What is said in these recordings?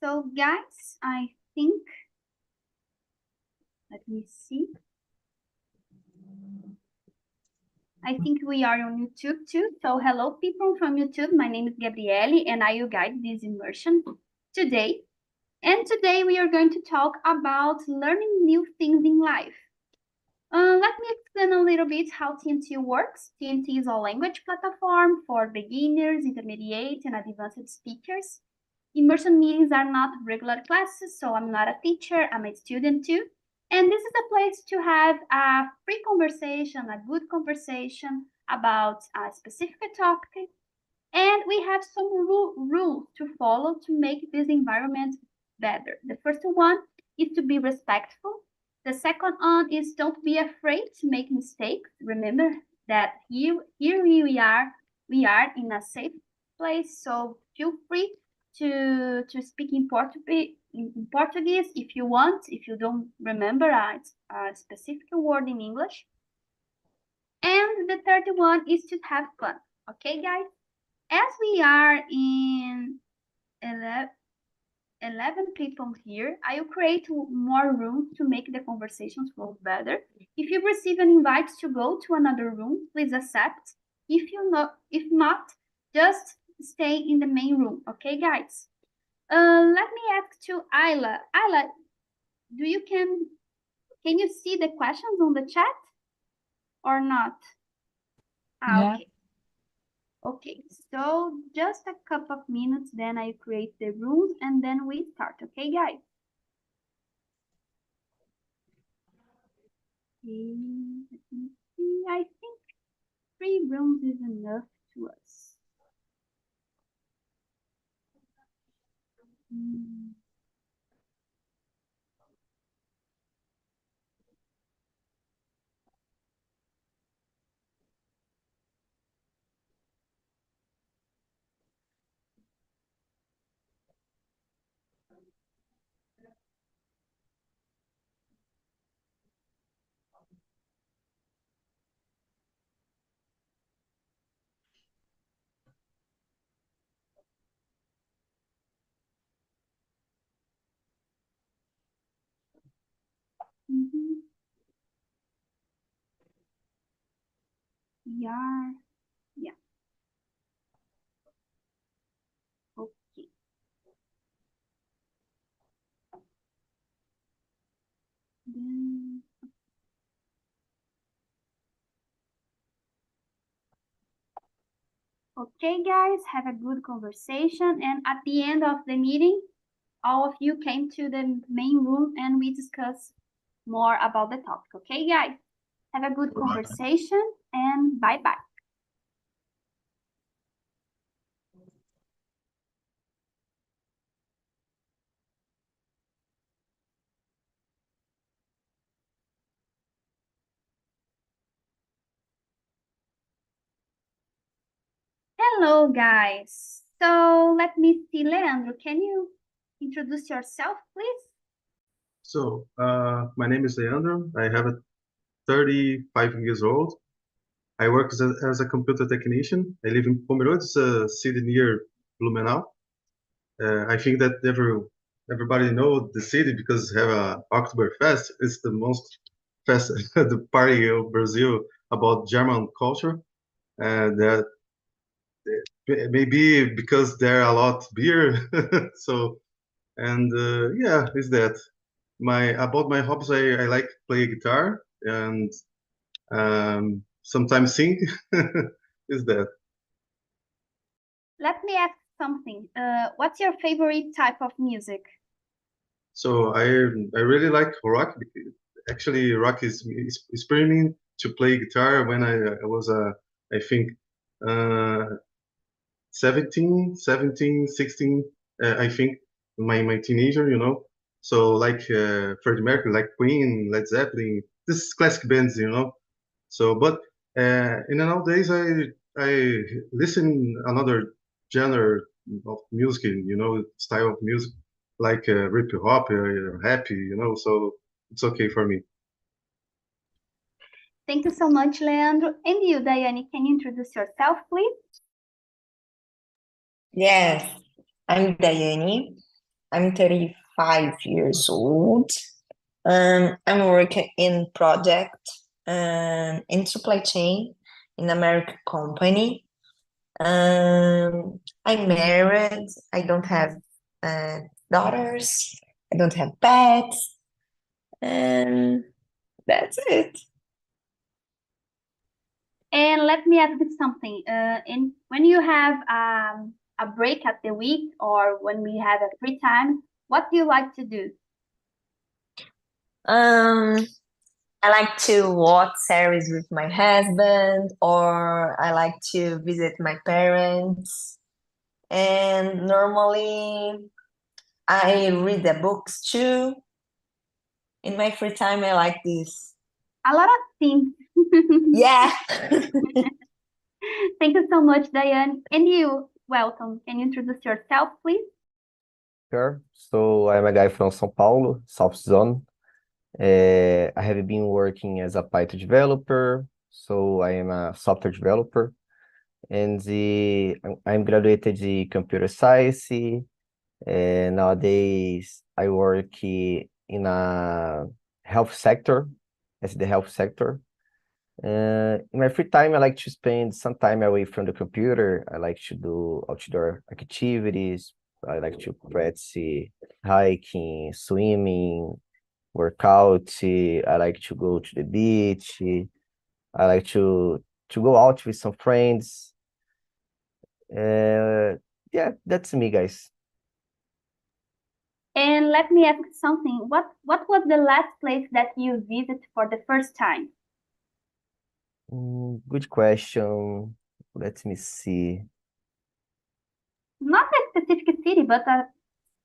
So guys, I think, let me see. I think we are on YouTube too. So hello people from YouTube. My name is Gabriele and I will guide this immersion today. And today we are going to talk about learning new things in life. Let me explain a little bit how TNT works. TNT is a language platform for beginners, intermediate, and advanced speakers. Immersion meetings are not regular classes, so I'm not a teacher, I'm a student too. And this is a place to have a free conversation, a good conversation about a specific topic. And we have some rules to follow to make this environment better. The first one is to be respectful. The second one is don't be afraid to make mistakes. Remember that here we are in a safe place, so feel free to speak in Portuguese if you want, if you don't remember a specific word in English. And the third one is to have fun. Okay, guys? As we are in 11 people here, I will create more rooms to make the conversations flow better. If you receive an invite to go to another room, please accept. If not, just stay in the main room, okay, guys? Let me ask to Ayla. Ayla, can you see the questions on the chat or not? Yeah. Okay. Okay, so just a couple of minutes, then I create the rules and then we start, okay, guys? Okay, let me see. I think 3 rooms is enough to us. Yeah. Okay. Okay, guys, have a good conversation. And at the end of the meeting, all of you came to the main room and we discuss more about the topic. Okay, guys, have a good conversation and bye-bye. Hello, guys. So let me see, Leandro, can you introduce yourself, please? So, my name is Leandro. I have a 35 years old. I work as a computer technician. I live in Pomerode, a city near Blumenau. I think that everybody know the city because have a Oktoberfest. It's the most fest, the party of Brazil about German culture. And maybe because there are a lot beer. So, and yeah, is that. About my hobbies, I like play guitar and sometimes sing. Is that? Let me ask something. What's your favorite type of music? So I really like rock. Actually, rock is inspiring me to play guitar when I was I think uh, 17, 16, I think my teenager, you know. So like Freddie Mercury, like Queen, Led Zeppelin, this classic bands, you know. So, but in the nowadays, I listen another genre of music, you know, style of music like hip hop, happy, you know. So it's okay for me. Thank you so much, Leandro. And you, Daiane, can you introduce yourself, please? Yes, I'm Daiane. I'm 35 years old. I'm working in project in supply chain in American company. I'm married. I don't have daughters. I don't have pets. And that's it. And let me ask you something. When you have a break at the week or when we have a free time, what do you like to do? I like to watch series with my husband, or I like to visit my parents. And normally I read the books too. In my free time, I like this. A lot of things. Yeah. Thank you so much, Diane. And you, welcome. Can you introduce yourself, please? Sure. So I'm a guy from São Paulo, South Zone. I have been working as a Python developer, so I am a software developer, and I'm graduated in computer science. Nowadays, I work in a health sector, as the health sector. In my free time, I like to spend some time away from the computer. I like to do outdoor activities. I like to practice hiking, swimming, workout. I like to go to the beach. I like to go out with some friends. Yeah, that's me, guys. And let me ask something. What was the last place that you visited for the first time? Good question. Let me see. Not a specific city, but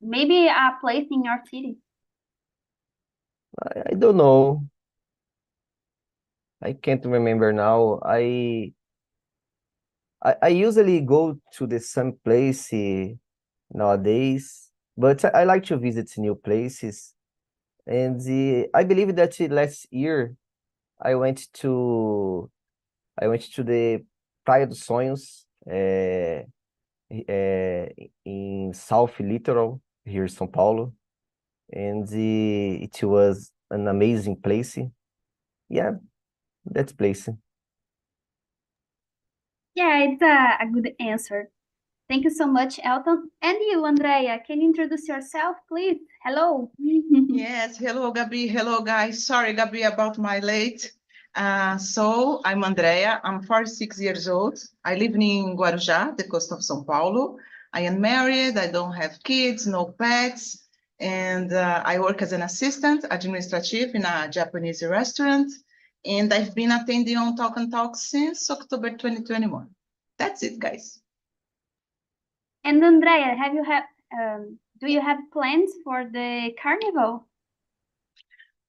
maybe a place in your city. I don't know. I can't remember now. I usually go to the same place nowadays, but I like to visit new places. And I believe that last year I went to the Praia dos Sonhos, in South Litoral here in São Paulo, and it was an amazing place. Yeah, that place. Yeah, it's a good answer. Thank you so much, Elton. And you, Andrea, can you introduce yourself, please? Hello. Yes, hello, Gabi. Hello, guys. Sorry, Gabi, about my late. So I'm Andrea. I'm 46 years old. I live in Guarujá, the coast of São Paulo. I am married. I don't have kids, no pets. And I work as an assistant administrative in a Japanese restaurant. And I've been attending on Talk and Talk since October 2021. That's it, guys. And Andrea, do you have plans for the carnival?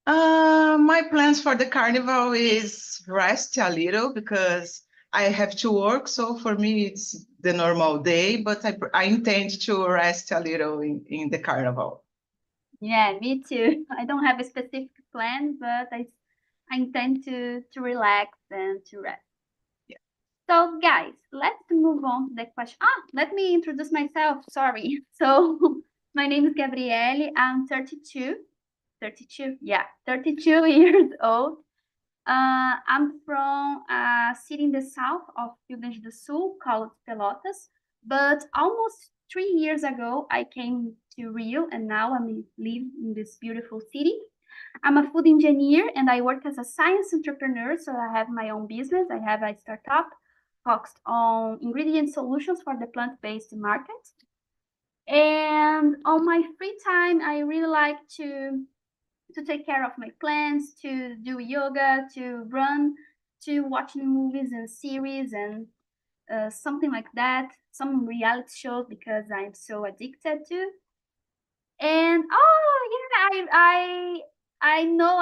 My plans for the carnival is rest a little because I have to work. So for me, it's the normal day, but I intend to rest a little in the carnival. Yeah, me too. I don't have a specific plan, but I intend to relax and to rest. Yeah. So guys, let's move on to the question. Let me introduce myself. Sorry. So my name is Gabriele. I'm 32. 32? Yeah, 32 years old. I'm from a city in the south of Rio Grande do Sul called Pelotas. But almost 3 years ago, I came to Rio and now I live in this beautiful city. I'm a food engineer and I work as a science entrepreneur. So I have my own business. I have a startup focused on ingredient solutions for the plant-based market. And on my free time, I really like to take care of my plants, to do yoga, to run, to watch movies and series and something like that. Some reality shows because I'm so addicted to. And I know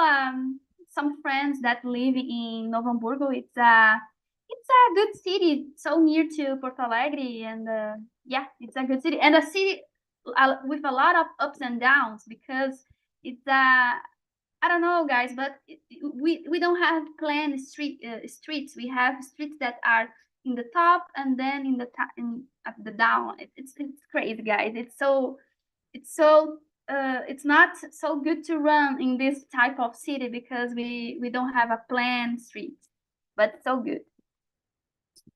some friends that live in Novo Hamburgo. It's a good city, so near to Porto Alegre, and yeah, it's a good city and a city with a lot of ups and downs because it's I don't know, guys, but we don't have planned streets. We have streets that are in the top and then in at the down. It's crazy, guys. it's not so good to run in this type of city because we don't have a planned street, but so good.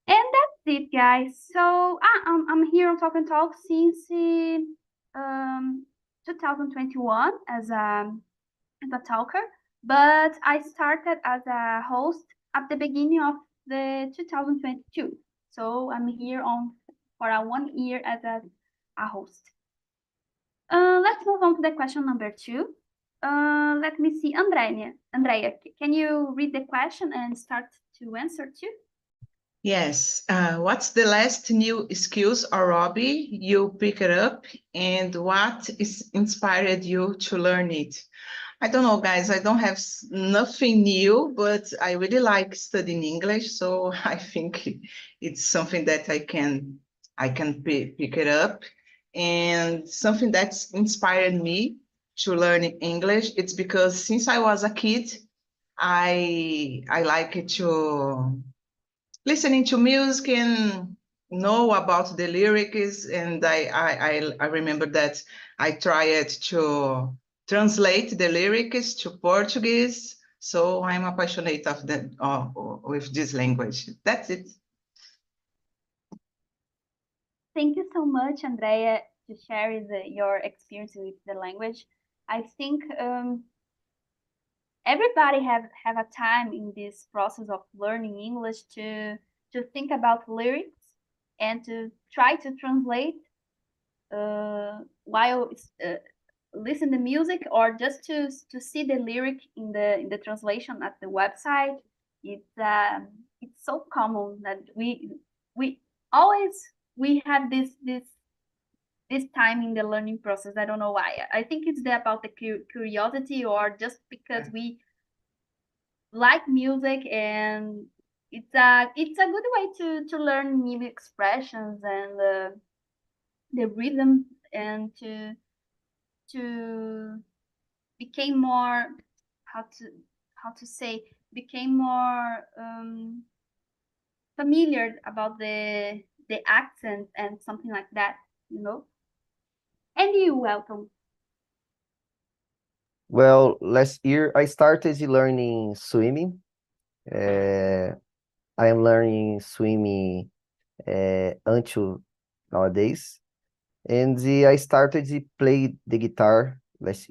And that's it, guys. So I'm here on Talk and Talk since 2021 as a talker, but I started as a host at the beginning of the 2022. So I'm here on for a 1 year as a host. Let's move on to the question number 2. Let me see, Andrea, can you read the question and start to answer too? Yes. What's the last new skills or hobby you picked up, and what is inspired you to learn it? I don't know, guys. I don't have nothing new, but I really like studying English, so I think it's something that I can pick it up, and something that's inspired me to learn English. It's because since I was a kid, I like it to listening to music and know about the lyrics. And I remember that I tried to translate the lyrics to Portuguese. So I'm a passionate of with this language. That's it. Thank you so much, Andrea, to share your experience with the language. I think everybody have a time in this process of learning English to think about lyrics and to try to translate while listen the music or just to see the lyric in the translation at the website. It's so common that we always we have this time in the learning process. I don't know why. I think it's about the curiosity or just because we like music and it's a good way to learn new expressions and the rhythm and to become more how to how to say became more familiar about the accent and something like that, you know. And you, welcome. Well, last year I started learning swimming. I am learning swimming until nowadays. And I started to play the guitar last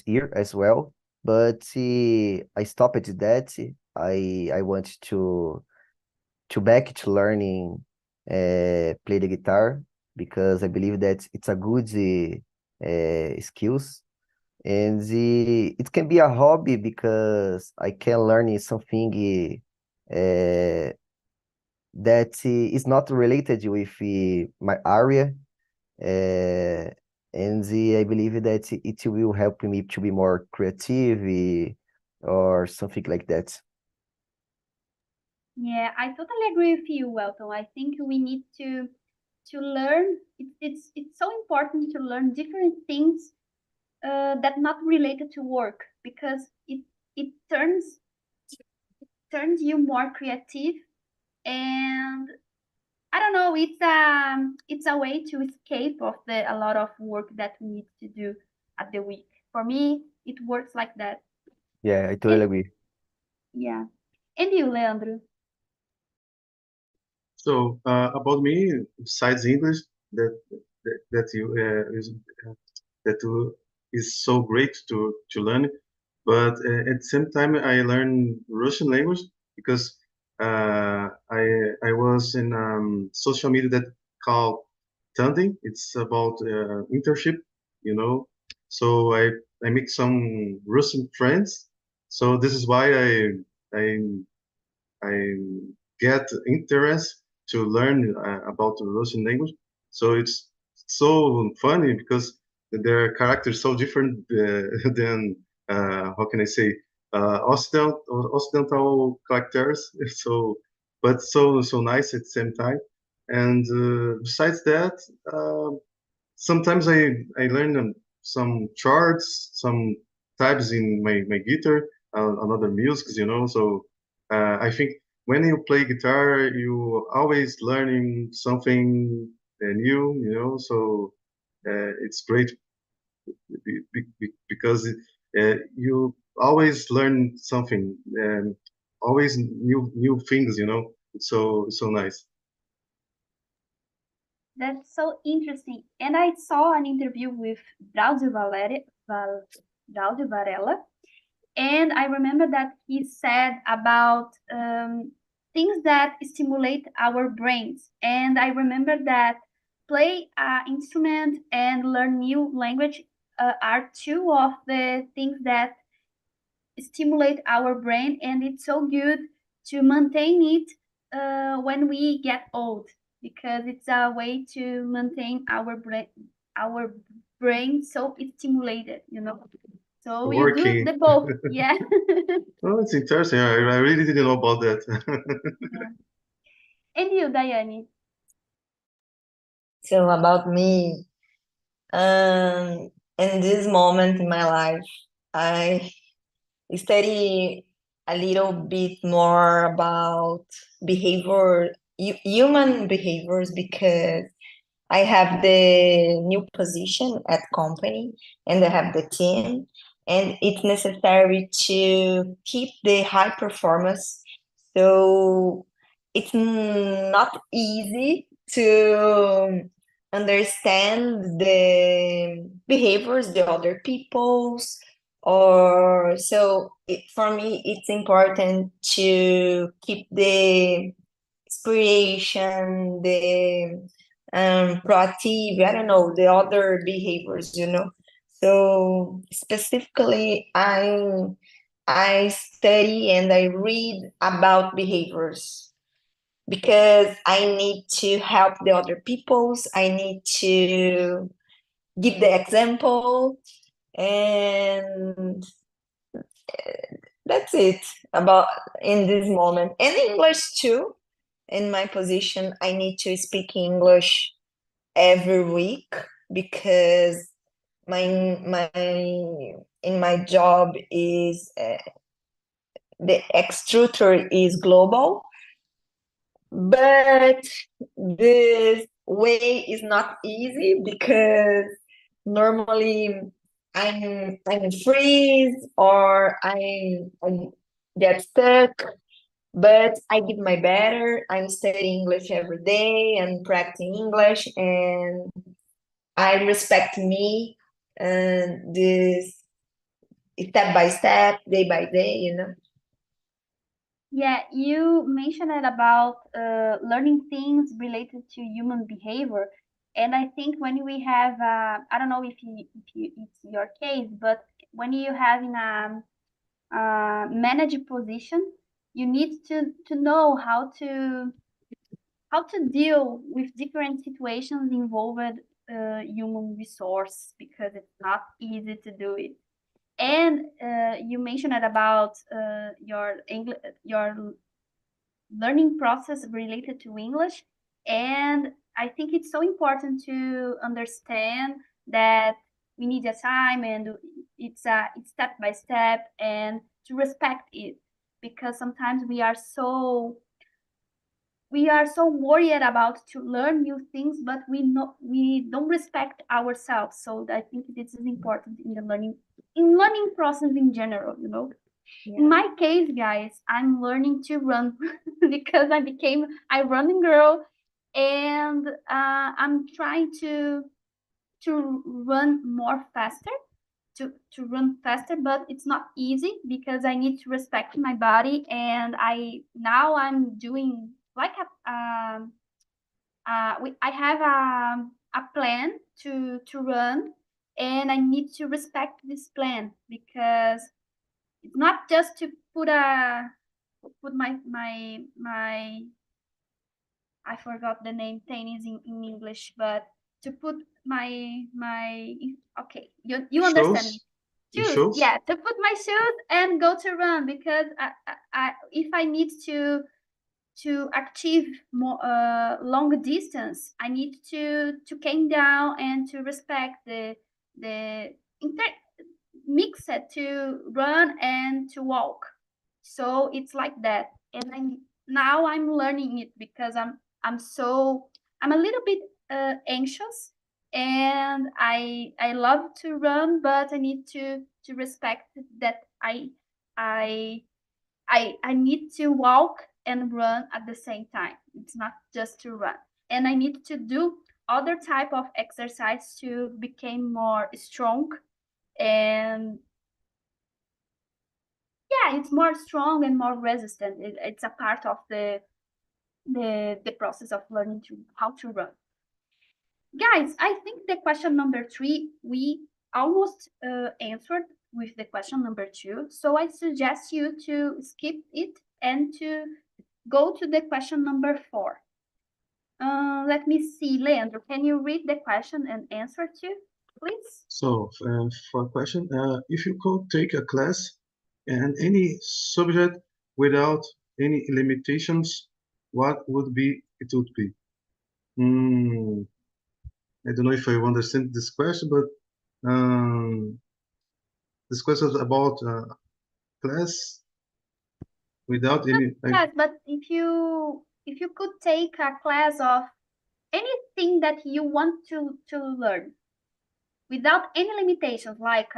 year as well. But I stopped that. I want to back to learning play the guitar because I believe that it's a good skills. And it can be a hobby because I can learn something that is not related with my area. And I believe that it will help me to be more creative or something like that. Yeah, I totally agree with you, welcome. I think we need to learn. It's so important to learn different things that not related to work because it turns you more creative. And I don't know, it's a way to escape of a lot of work that we need to do at the week. For me, it works like that. Yeah, I totally And agree. yeah. And you, Leandro? So about me, besides English, that that you that is so great to learn. But at the same time, I learned Russian language because I was in social media that called Tanding. It's about internship, you know. So I make some Russian friends. So this is why I I get interest to learn about the Russian language. So it's so funny because their characters so different than how can I say Occidental characters. So, but so nice at the same time. And besides that, sometimes I learn some charts, some types in my guitar, another music, you know. So I think when you play guitar, you always learning something new, you know. So it's great. because you always learn something and always new things, you know. It's so nice. That's so interesting. And I saw an interview with Braulio Varela, and I remember that he said about things that stimulate our brains. And I remember that play an instrument and learn new language are two of the things that stimulate our brain, and it's so good to maintain it when we get old, because it's a way to maintain our brain so it's stimulated, you know. So you do Working. the both. Yeah. Oh, it's interesting. I really didn't know about that. Yeah. And you, Daiane? So about me, in this moment in my life, I study a little bit more about human behaviors, because I have the new position at company and I have the team, and it's necessary to keep the high performance. So it's not easy to understand the behaviors the other people's, or so for me it's important to keep the inspiration, the proactive, I don't know, the other behaviors, you know. So specifically, I study and I read about behaviors because I need to help the other peoples. I need to give the example, and that's it about in this moment. And English too. In my position, I need to speak English every week because my in my job is the extruder is global, but this way is not easy because normally I'm freeze or I get stuck, but I give my better. I'm studying English every day and practicing English, and I respect me and this step by step, day by day, you know. Yeah, you mentioned it about learning things related to human behavior, and I think when we have, I don't know if it's your case, but when you have in a manager position, you need to know how to deal with different situations involved human resource, because it's not easy to do it. And you mentioned it about your learning process related to English. And I think it's so important to understand that we need a time, and it's step by step, and to respect it, because sometimes we are so worried about to learn new things, but we don't respect ourselves. So I think this is important in the learning process in general, you know. In my case, guys, I'm learning to run because I became a running girl, and I'm trying to run more faster, to run faster, but it's not easy because I need to respect my body, and I'm doing like I have a plan to run, and I need to respect this plan, because it's not just to put my I forgot the name tennis in English, but to put my okay, you Your understand me. shows? Your Shoes, shows? yeah, to put my shoes and go to run, because if I need to achieve more long distance, I need to came down and to respect the mix it to run and to walk. So it's like that, and now I'm learning it because I'm a little bit anxious, and I love to run, but I need to respect that I need to walk and run at the same time. It's not just to run. And I need to do other type of exercise to become more strong. And yeah, it's more strong and more resistant. It's a part of the process of learning to how to run. Guys, I think the question number 3 we almost answered with the question number 2. So I suggest you to skip it and to go to the question number 4. Let me see, Leandro, can you read the question and answer too, please? So, for a question, if you could take a class and any subject without any limitations, what would be it would be? I don't know if I understand this question, but this question is about class without any. Yes, but if you could take a class of anything that you want to learn without any limitations, like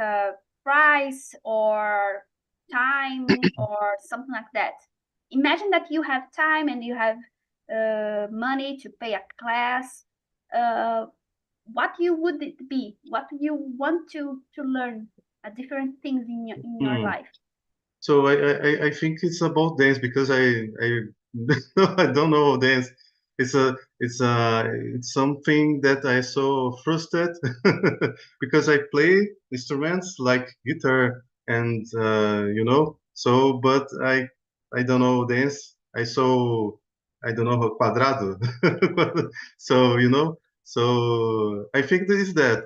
price or time or something like that. Imagine that you have time and you have money to pay a class. What you would it be? What you want to learn? Different things in your life. So I think it's about dance because I I don't know dance. It's something that I so frustrated because I play instruments like guitar and so but I don't know dance. I don't know quadrado. So so I think this is that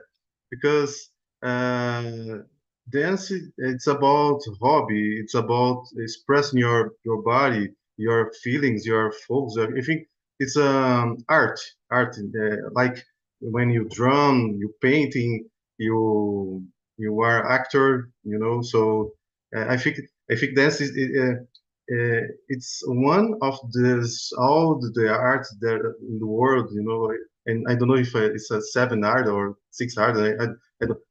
because dance it's about hobby, it's about expressing your body, your feelings, your folks. I think it's art like when you drum, you painting, you are actor, so I think dance is it's one of all the art that in the world, and I don't know if it's a seven art or six art. A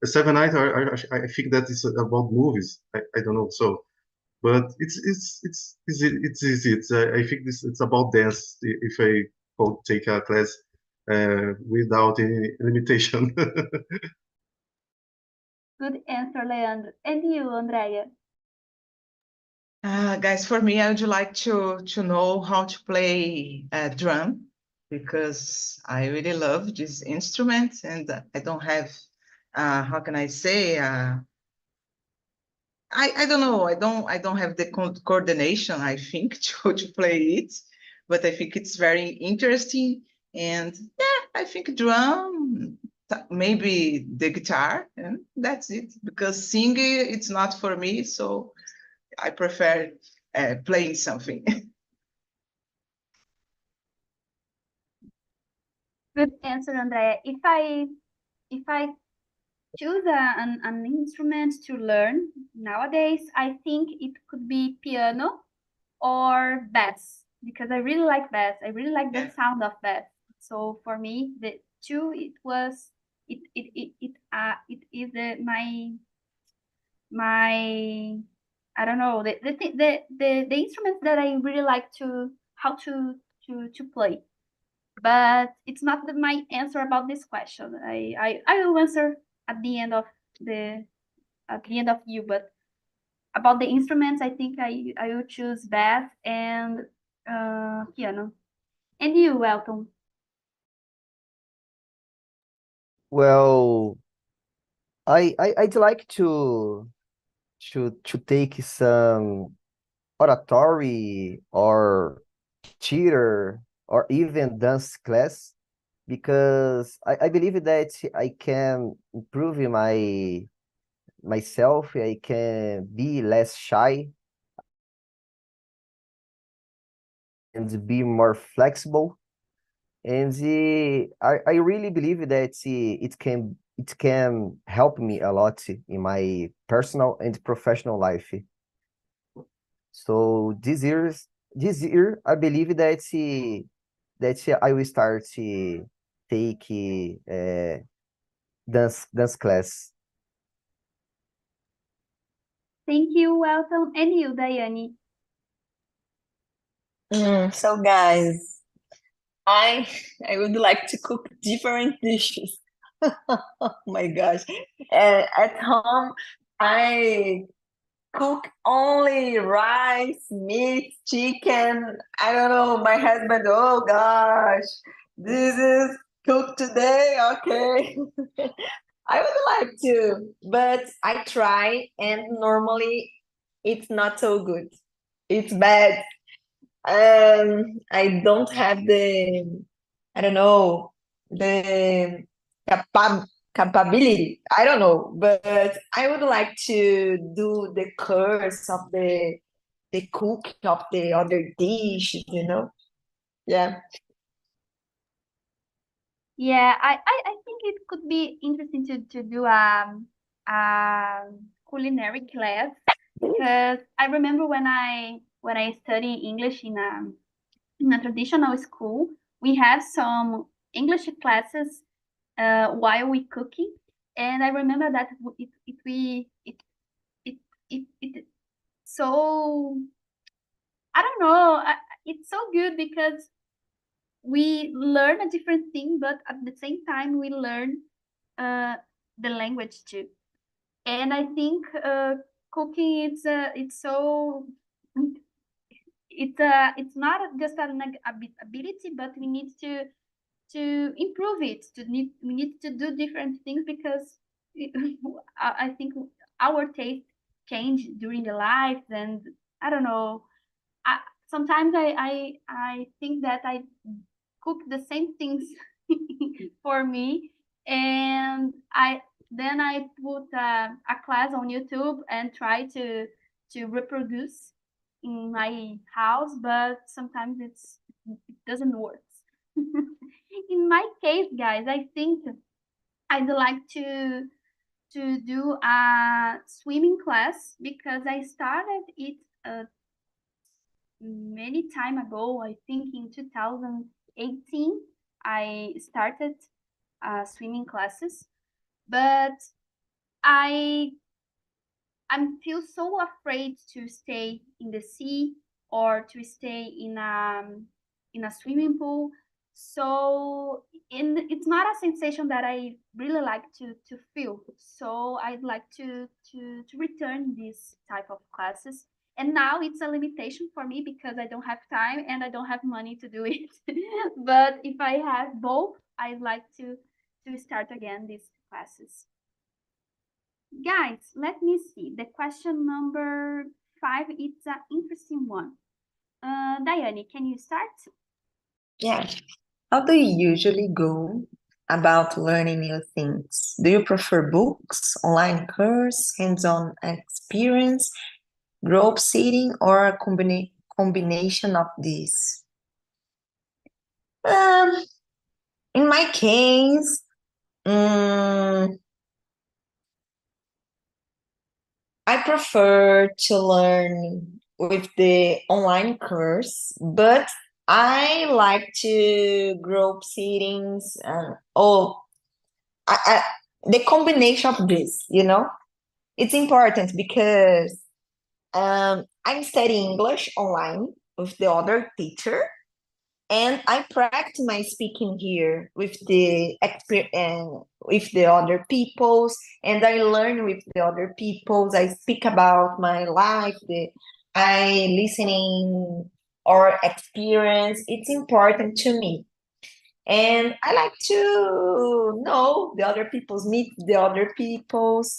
seven art, I think that is about movies. I don't know. So, but it's easy. I think it's about dance. If I could take a class without any limitation. Good answer, Leandro. And you, Andrea? Guys, for me, I would like to know how to play drum because I really love this instrument and I don't have, how can I say, I don't know, I don't have the coordination, I think, to play it, but I think it's very interesting. And yeah, I think drum, maybe the guitar, and that's it. Because singing, it's not for me, so I prefer playing something. Good answer, Andrea. If I choose an instrument to learn nowadays, I think it could be piano or bass because I really like bass. I really like the sound of bass. So for me, the two it is my I don't know the instruments that I really like to how to play. But it's not my answer about this question. I will answer at the end of the you, but about the instruments, I think I will choose bass and piano. And you, Elton? Well, I'd like to take some oratory or theater or even dance class because I believe that I can improve myself. I can be less shy and be more flexible. And I really believe that it can help me a lot in my personal and professional life. So this year I believe that I will start to take dance class. Thank you, welcome. And you, Daiane? So guys, I I would like to cook different dishes. Oh my gosh. At home, I cook only rice, meat, chicken. I don't know. My husband, oh gosh, this is cooked today. Okay. I would like to, but I try, and normally it's not so good. It's bad. I don't have I don't know, the capability. I don't know, but I would like to do the course of the cook of the other dishes, you know? Yeah. Yeah, I think it could be interesting to do a culinary class, because I remember when I studied English in a traditional school, we have some English classes while we cooking, and I remember that it it so I don't know, it's so good because we learn a different thing, but at the same time we learn uh, the language too. And I think cooking it's so it's not just an ability, but we need to improve it. We need to do different things because I think our taste change during the life, and I don't know. I, sometimes I think that I cook the same things for me, and I put a class on YouTube and try to reproduce in my house, but sometimes it doesn't work. In my case, guys, I think I'd like to do a swimming class because I started it many time ago. I think in 2018 I started swimming classes, but I I feel so afraid to stay in the sea or to stay in a swimming pool. So it's not a sensation that I really like to feel. So I'd like to return this type of classes. And now it's a limitation for me because I don't have time and I don't have money to do it. But if I have both, I'd like to start again these classes. Guys, let me see. The question number 5, it's an interesting one. Daiane, can you start? Yeah. How do you usually go about learning new things? Do you prefer books, online course, hands-on experience, group sitting, or a combination of these? Um, in my case, I prefer to learn with the online course, but I like to group sittings and the combination of this, you know, it's important because I'm studying English online with the other teacher, and I practice my speaking here with with the other peoples, and I learn with the other peoples. I speak about my life, I listening or experience. It's important to me, and I like to know the other peoples, meet the other peoples.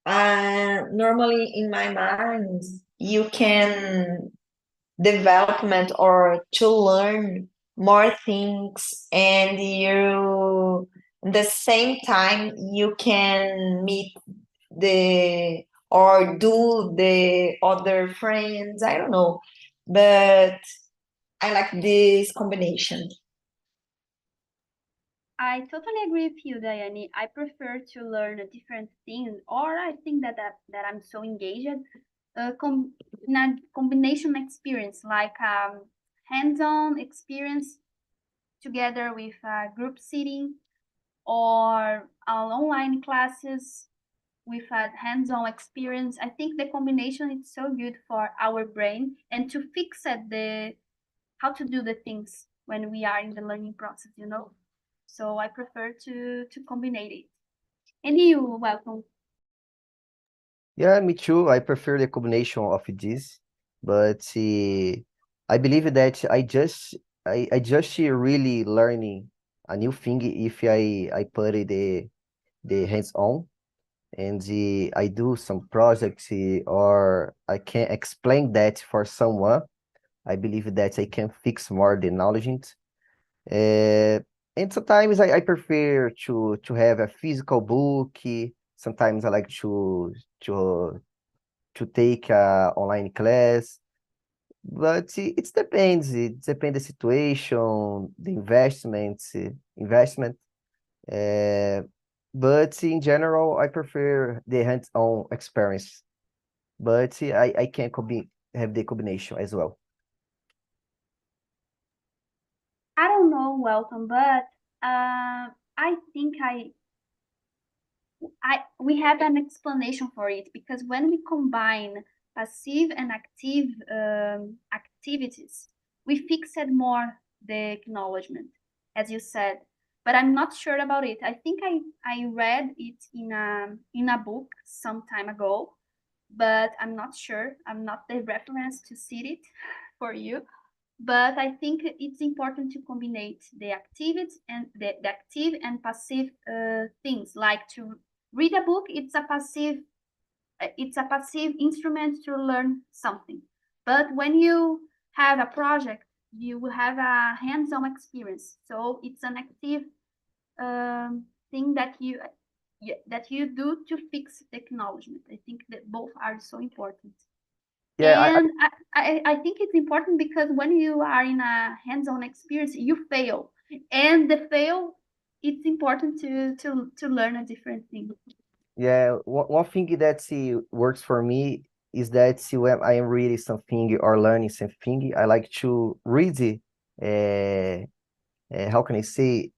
Normally, in my mind, you can development or to learn more things, and you at the same time you can meet the or do the other friends. I don't know, but I like this combination. I totally agree with you, Daiane. I prefer to learn a different thing, or I think that I'm so engaged. In a combination experience, like hands-on experience together with group sitting or online classes with a hands-on experience. I think the combination is so good for our brain and to fix it how to do the things when we are in the learning process, you know. So I prefer to combine it. And you, welcome. Yeah, me too. I prefer the combination of this, but I believe that I just really learning a new thing if I put it the hands-on and I do some projects or I can explain that for someone. I believe that I can fix more the knowledge. And sometimes I prefer to have a physical book. Sometimes I like to take a online class, but it depends. It depends the situation, the investment. Uh, but in general, I prefer the hands-on experience. But I can have the combination as well. I don't know, welcome, but I think we have an explanation for it because when we combine passive and active activities, we fixed more the acknowledgement, as you said. But I'm not sure about it. I think I read it in a book some time ago, but I'm not sure. I'm not the reference to see it for you. But I think it's important to combine the activities and the active and passive things. Like to read a book, it's a passive instrument to learn something. But when you have a project, you will have a hands-on experience. So it's an active thing that you do to fix the acknowledgement. I think that both are so important. Yeah, And I think it's important because when you are in a hands-on experience, you fail. And the fail, it's important to learn a different thing. yeah. One thing that works for me is that when I am reading something or learning something, I like to read it. How can I say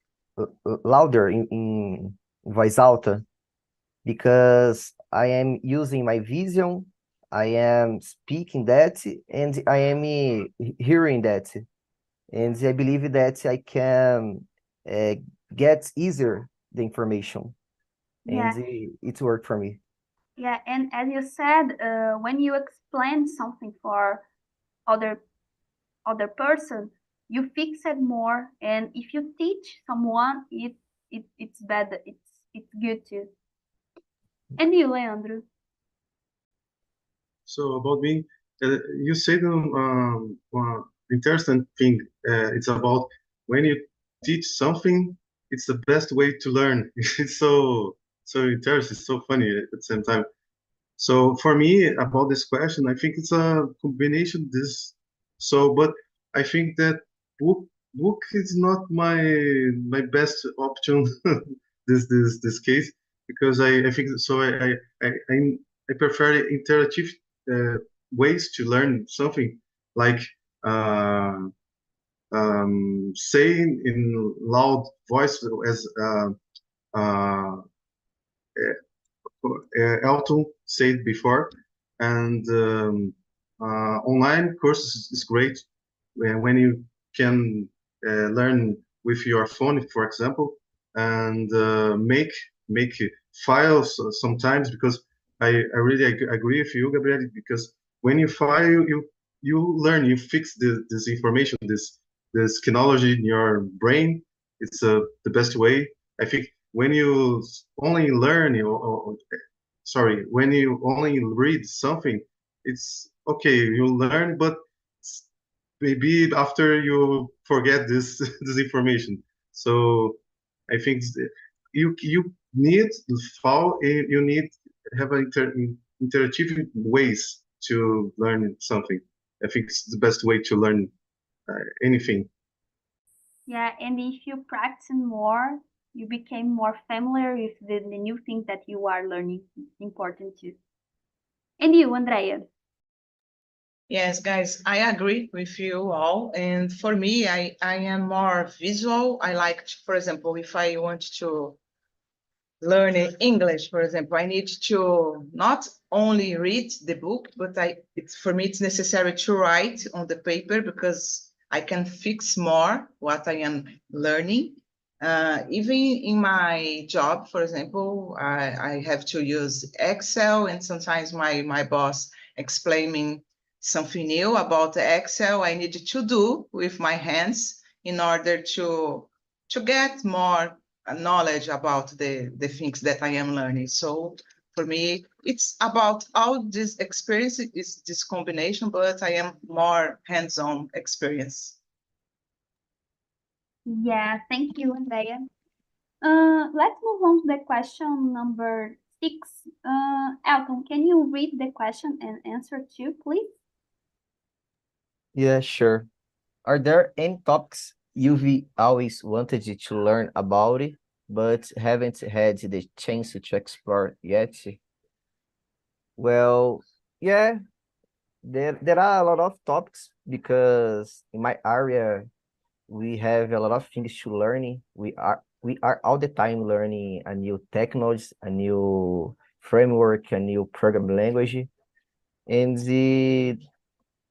louder in voice alta because I am using my vision, I am speaking that, and I am hearing that, and I believe that I can uh, get easier the information, and Yeah, it worked for me. yeah. And as you said, when you explain something for other person, you fix it more. And if you teach someone, it's better. It's good too. And you, Leandro? So about me, you said interesting thing. It's about when you teach something, it's the best way to learn. It's so interesting, it's so funny at the same time. So for me, about this question, I think it's a combination. But I think that book is not my best option. This case because I think so. I prefer interactive uh, ways to learn something like uh, saying in loud voice as uh, Elton said before, and online courses is great when you can learn with your phone, for example, and make files sometimes because I really agree with you, Gabriel, because when you file, you learn, you fix this information, this technology in your brain. It's the best way. I think when you only learn sorry, when you only read something, it's okay, you learn, but maybe after you forget this this information. So I think you need you need have interactive ways to learn something. I think it's the best way to learn anything. Yeah, and if you practice more, you became more familiar with the new things that you are learning. It's important too. And you, Andrea? Yes, guys, I agree with you all. And for me, I am more visual. I like, for example, if I want to learning English, for example, I need to not only read the book, but for me, it's necessary to write on the paper because I can fix more what I am learning. Even in my job, for example, I have to use Excel, and sometimes my boss explaining something new about the Excel I need to do with my hands in order to get more knowledge about the things that I am learning. So for me, it's about all this experience, is this combination, but I am more hands-on experience. Yeah, thank you, Andrea. Let's move on to the question number 6. Elton, can you read the question and answer too, please? Yeah, sure. Are there any topics you've always wanted to learn about it, but haven't had the chance to explore yet? Well, yeah, there are a lot of topics because in my area we have a lot of things to learning. We are all the time learning a new technology, a new framework, a new programming language. And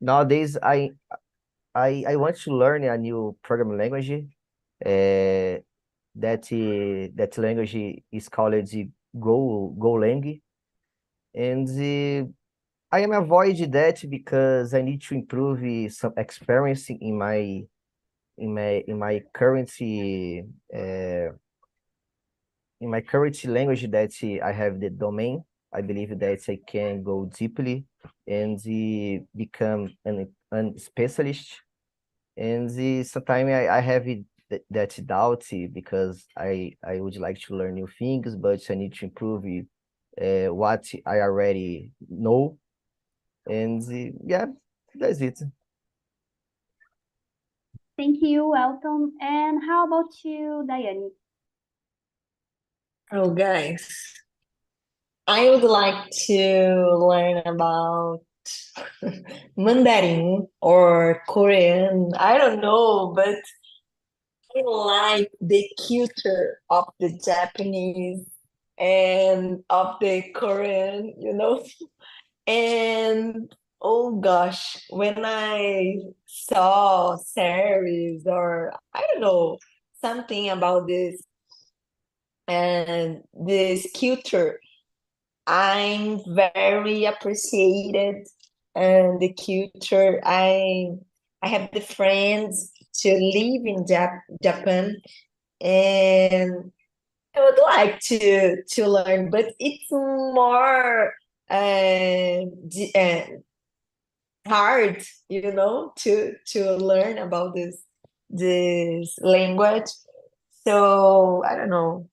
nowadays I want to learn a new programming language. That language is called Golang. And I am avoid that because I need to improve some experience in my current language that I have the domain. I believe that I can go deeply and become an specialist. And sometimes I have that doubt because I would like to learn new things, but I need to improve what I already know. And yeah, that's it. Thank you, Elton. And how about you, Diane? Oh, guys, I would like to learn about Mandarin or Korean. I don't know, but I like the culture of the Japanese and of the Korean, And oh gosh, when I saw series or I don't know, something about this and this culture, I'm very appreciated and the culture. I have the friends to live in Japan, and I would like to learn, but it's more hard, to learn about this language. So I don't know.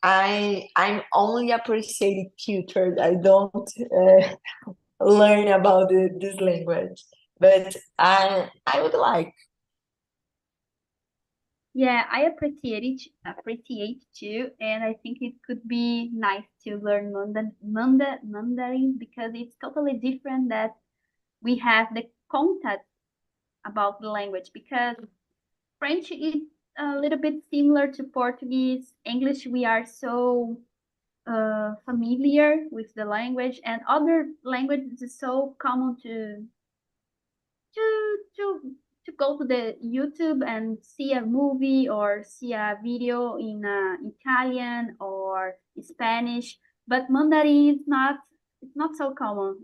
I'm only appreciating culture. I don't learn about this language, but I would like. Yeah, I appreciate too, and I think it could be nice to learn Mandarin because it's totally different that we have the contact about the language because French is a little bit similar to Portuguese. English, we are so familiar with the language, and other languages is so common to to to go to the YouTube and see a movie or see a video in Italian or Spanish. But Mandarin is not. It's not so common.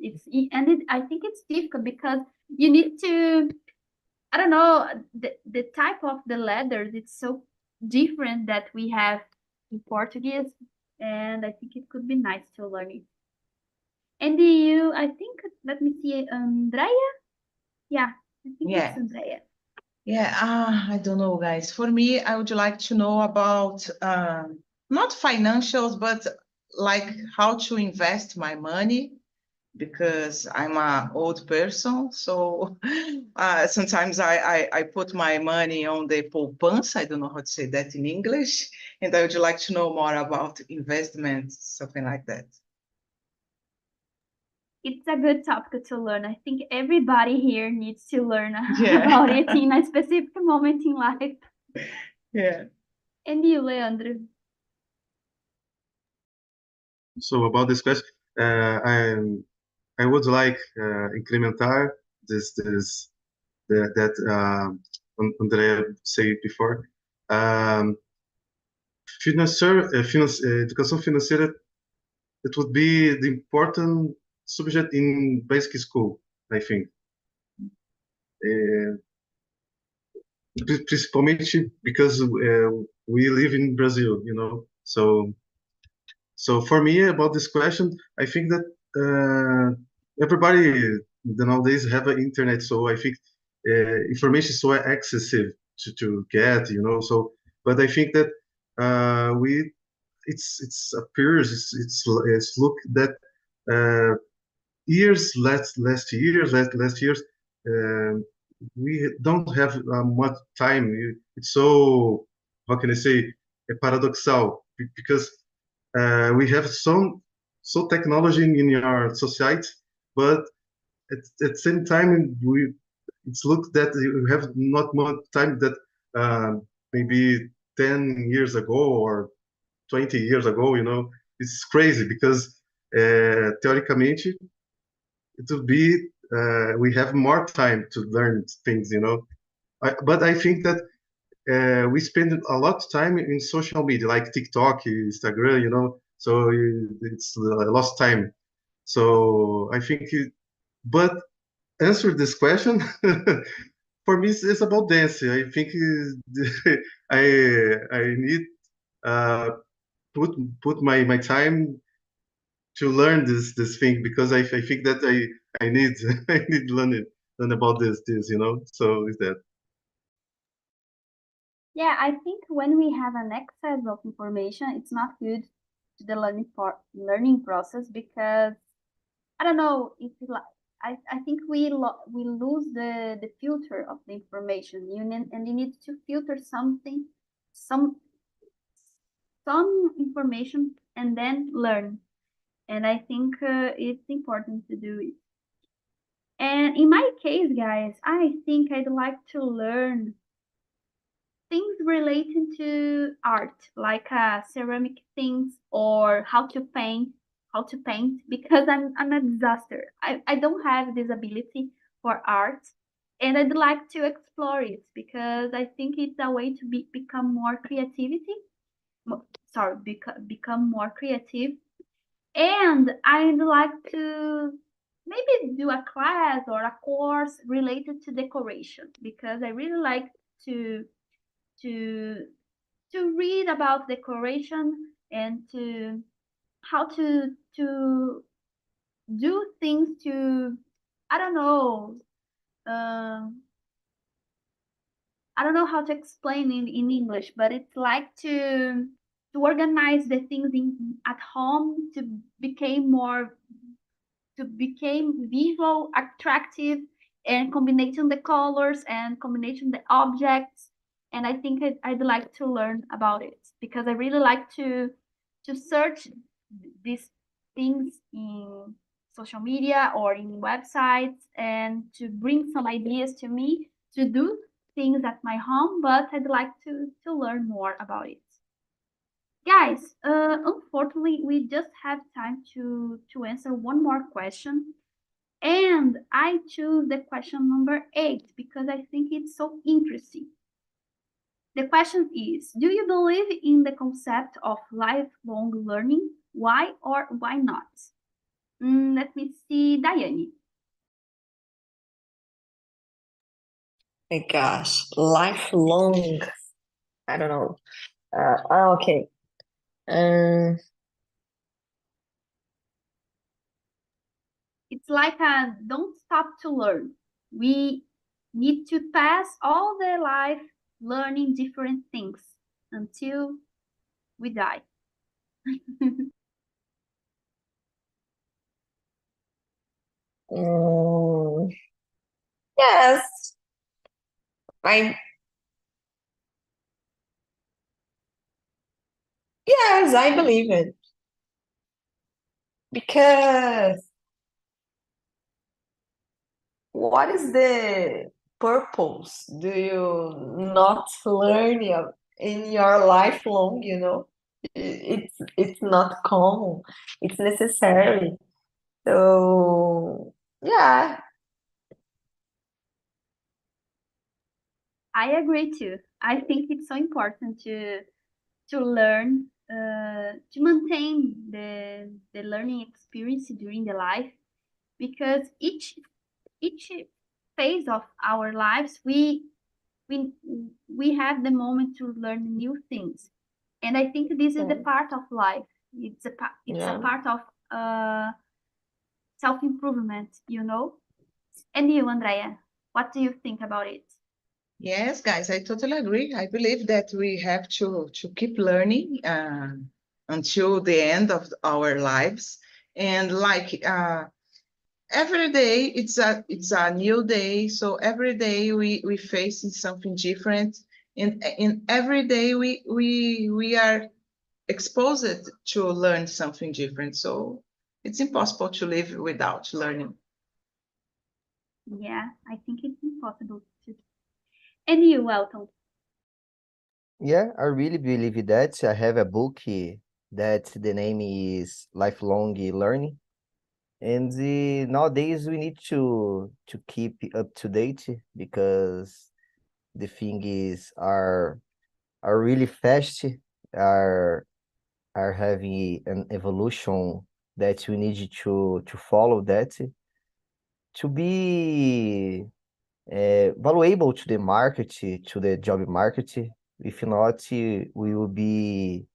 I think it's difficult because you need to. I don't know the type of the letters. It's so different that we have in Portuguese, and I think it could be nice to learn it. And you, I think, let me see, Andrea. Yeah, I think it's Yeah. Andrea. Yeah, I don't know, guys. For me, I would like to know about not financials, but like how to invest my money because I'm an old person. So sometimes I put my money on the poupança. I don't know how to say that in English. And I would like to know more about investments, something like that. It's a good topic to learn. I think everybody here needs to learn Yeah. about it in a specific moment in life. Yeah. And you, Leandro? So about this question, I would like incrementar that Andrea said before. Educação financeira, it would be the important subject in basic school, I think. Principalmente because we live in Brazil, you know. So for me about this question, I think that everybody nowadays have an internet, so I think information is so accessible to get, you know. So, but I think that we it's appears it's look that uh, last years, um we don't have much time. It's so, how can I say, paradoxal because we have so technology in our society, but at the same time it's look that you have not much time that maybe 10 years ago or 20 years ago, you know. It's crazy because teoricamente it would be we have more time to learn things, you know. But I think that we spend a lot of time in social media like TikTok, Instagram, you know. So it's lost time. So I think, but answer this question for me, it's about dancing. I think I need uh, put my time to learn this thing because I think that I need I need learn about this, you know. So is that. Yeah, I think when we have an excess of information, it's not good to the learning process because I don't know if I think we lose the filter of the information. And you need to filter some some information and then learn. And I think it's important to do it. And in my case, guys, I think I'd like to learn things related to art, like ceramic things or how to paint, because I'm a disaster. I don't have this ability for art, and I'd like to explore it because I think it's a way to become more creativity. Sorry, become more creative, and I'd like to maybe do a class or a course related to decoration because I really like to to to read about decoration and to how to do things to I don't know um I don't know how to explain in English, but it's like to organize the things in at home to become more to become visual attractive and combination the colors and combination the objects, and I think I'd like to learn about it because I really like to search these things in social media or in websites and to bring some ideas to me to do things at my home, but I'd like to learn more about it. Guys, unfortunately, we just have time to answer one more question, and I choose the question number 8 because I think it's so interesting. The question is, do you believe in the concept of lifelong learning? Why or why not? Let me see, Diane. My gosh, lifelong. I don't know. Okay. Um, It's like a don't stop to learn. We need to pass all the life learning different things until we die. mm, yes, I yes, I believe it because what is the purpose? Do you not learn in your lifelong, you know? It's not common. It's necessary. So yeah, I agree too. I think it's so important to learn, to maintain the learning experience during the life, because each phase of our lives we we have the moment to learn new things, and I think this is the yeah, part of life. It's a yeah. part of self improvement, you know. And you, Andrea, what do you think about it? Yes, guys, I totally agree. I believe that we have to keep learning until the end of our lives. And like every day, it's a new day. So every day we facing something different, and in every day we are exposed to learn something different. So it's impossible to live without learning. Yeah, I think it's impossible to. And you, Elton? Yeah, I really believe that. I have a book that the name is Lifelong Learning. And nowadays we need to keep up to date because the thing is are really fast, are are having an evolution that we need to follow that to be valuable to the market, to the job market. If not, we will be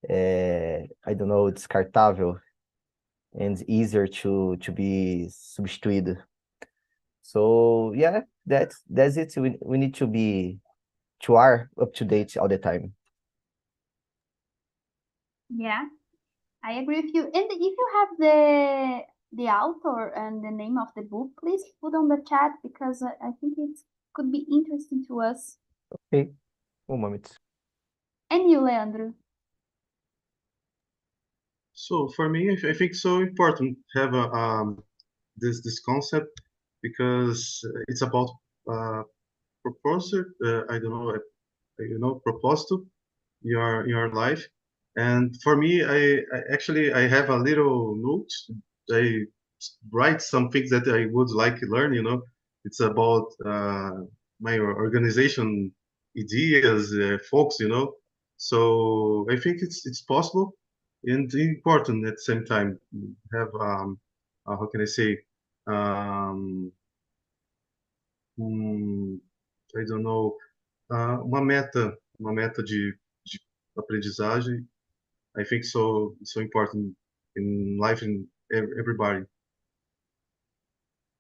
I don't know, descartável and easier to be substituted. So yeah, that's it. We need to be to are up to date all the time. Yeah, I agree with you. And if you have the author and the name of the book, please put on the chat, because I think it could be interesting to us. Okay, one moment. And you, Leandro? So for me, I think so important to have this concept because it's about proposal. I don't know, proposal your life. And for me, I actually I have a little note. I write some things that I would like to learn. It's about my organization ideas, folks. So I think it's possible and important at the same time. Have how can I say? Um, um, I don't know, uma meta de aprendizagem. I think so important in life in everybody.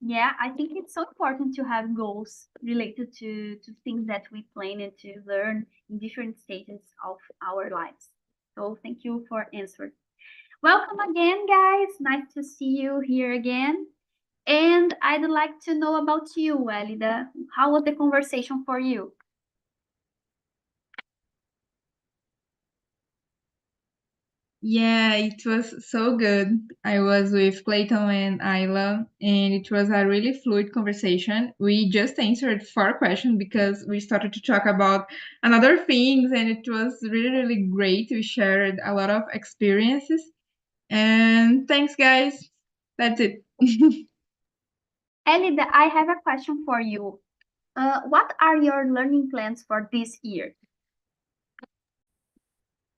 Yeah, I think it's so important to have goals related to things that we plan and to learn in different stages of our lives. So thank you for answering. Welcome again, guys. Nice to see you here again. And I'd like to know about you, Elida. How was the conversation for you? Yeah, it was so good. I was with Clayton and Ayla, and it was a really fluid conversation. We just answered 4 questions because we started to talk about another things, and it was really, really great. We shared a lot of experiences. And thanks, guys. That's it. Elida, I have a question for you. What are your learning plans for this year?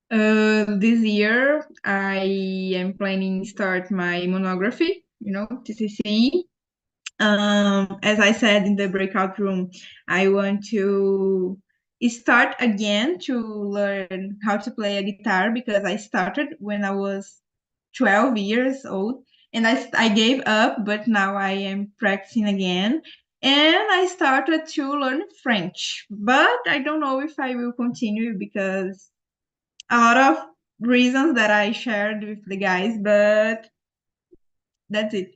This year, I am planning to start my monography, TCC. As I said in the breakout room, I want to start again to learn how to play a guitar because I started when I was 12 years old and I gave up, but now I am practicing again. And I started to learn French, but I don't know if I will continue because a lot of reasons that I shared with the guys, but that's it.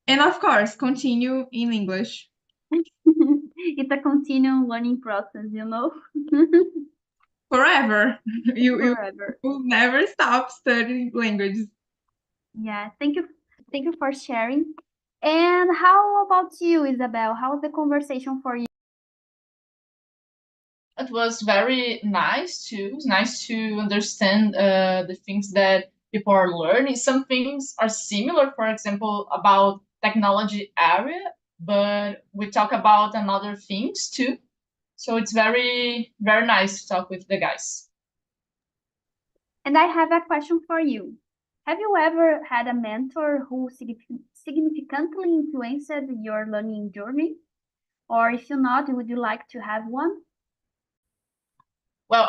And of course, continue in English. It's a continual learning process, you know? Forever. You Forever. will never stop studying languages. Yeah, thank you. Thank you for sharing. And how about you, Isabel? How was the conversation for you? It was very nice too. It's nice to understand the things that people are learning. Some things are similar, for example, about technology area, but we talk about another things too. So it's very, very nice to talk with the guys. And I have a question for you. Have you ever had a mentor who significantly influenced your learning journey? Or if you're not, would you like to have one? Well,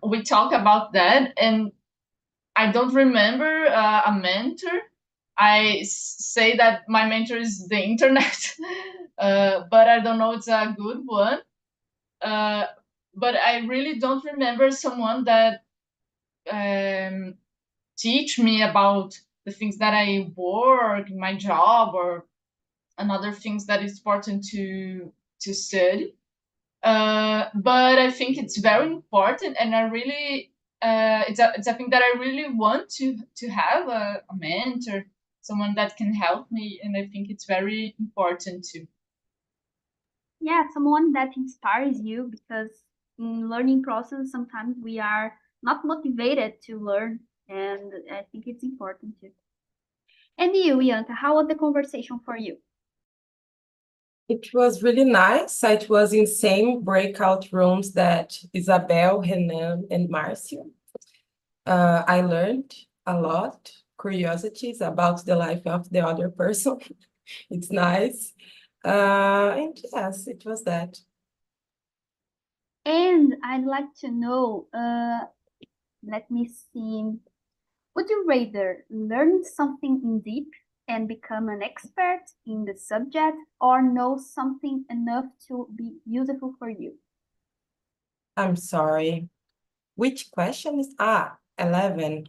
we talk about that, and I don't remember a mentor. Say that my mentor is the internet, but I don't know it's a good one. But I really don't remember someone that teach me about the things that I work, my job, or another things that is important to study. But I think it's very important, and I really it's a thing that I really want to have a mentor, someone that can help me, and I think it's very important too. Yeah, someone that inspires you, because in learning process sometimes we are not motivated to learn, and I think it's important too. And you, Bianca, how was the conversation for you? It was really nice. It was in same breakout rooms that Isabel, Renan, and Marcio. I learned a lot, curiosities about the life of the other person. It's nice. And yes, it was that. And I'd like to know, let me see, would you rather learn something in deep and become an expert in the subject, or know something enough to be useful for you? I'm sorry. Which question is 11?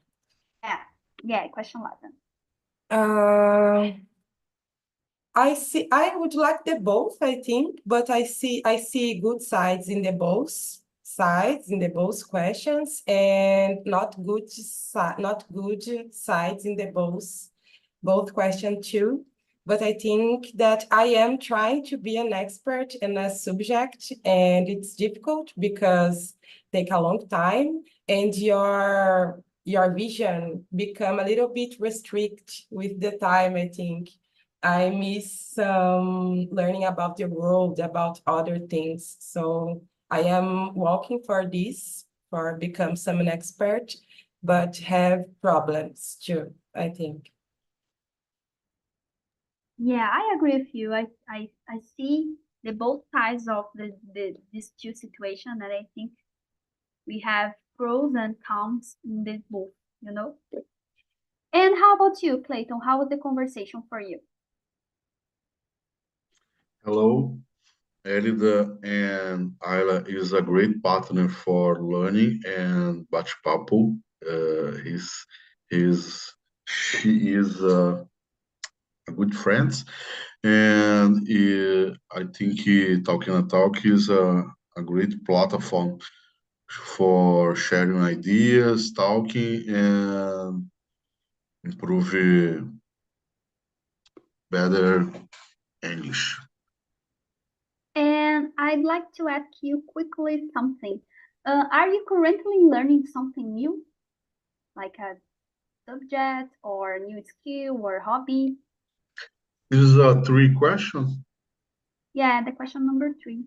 Yeah, question 11. I would like the both, I think, but I see good sides in the both sides, in the both questions, and not good sides in the both question too. But I think that I am trying to be an expert in a subject, and it's difficult because take a long time, and your vision become a little bit restrict with the time, I think. I miss learning about the world, about other things. So I am working for this, for become some an expert, but have problems too, I think. Yeah, I agree with you. I see the both sides of these two situations, and I think we have pros and cons in this both, you know. And how about you, Clayton? How was the conversation for you? Hello, Elida and Ayla is a great partner for learning and bate-papo. She is a good friend, and I think Talking a Talk is a great platform for sharing ideas, talking, and improve better English. And I'd like to ask you quickly something. Are you currently learning something new, like a subject or a new skill or hobby? This is a three question. Yeah, the question number 3.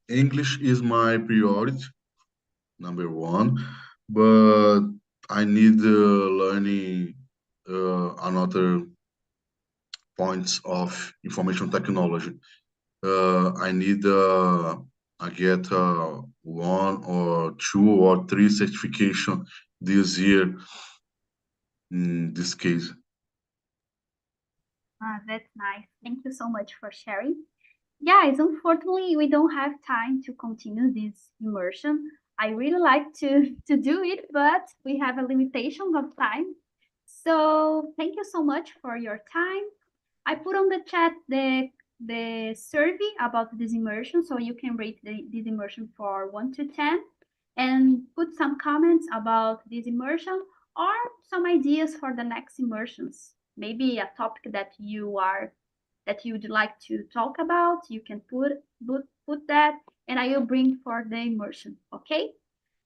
English is my priority, number one, but I need learning another points of information technology. I need I get 1 or 2 or 3 certification this year in this case. That's nice. Thank you so much for sharing. Guys, unfortunately, we don't have time to continue this immersion. I really like to do it, but we have a limitation of time. So thank you so much for your time. I put on the chat the survey about this immersion, so you can rate this immersion for 1 to 10 and put some comments about this immersion or some ideas for the next immersions. Maybe a topic that you are that you would like to talk about, you can put that, and I will bring for the immersion, okay?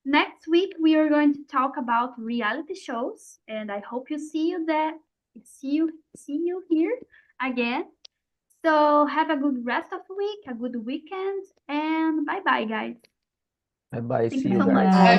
Next week, we are going to talk about reality shows, and I hope you see you here again. So have a good rest of the week, a good weekend, and bye-bye, guys. Bye bye. Thank See you you so much. guys.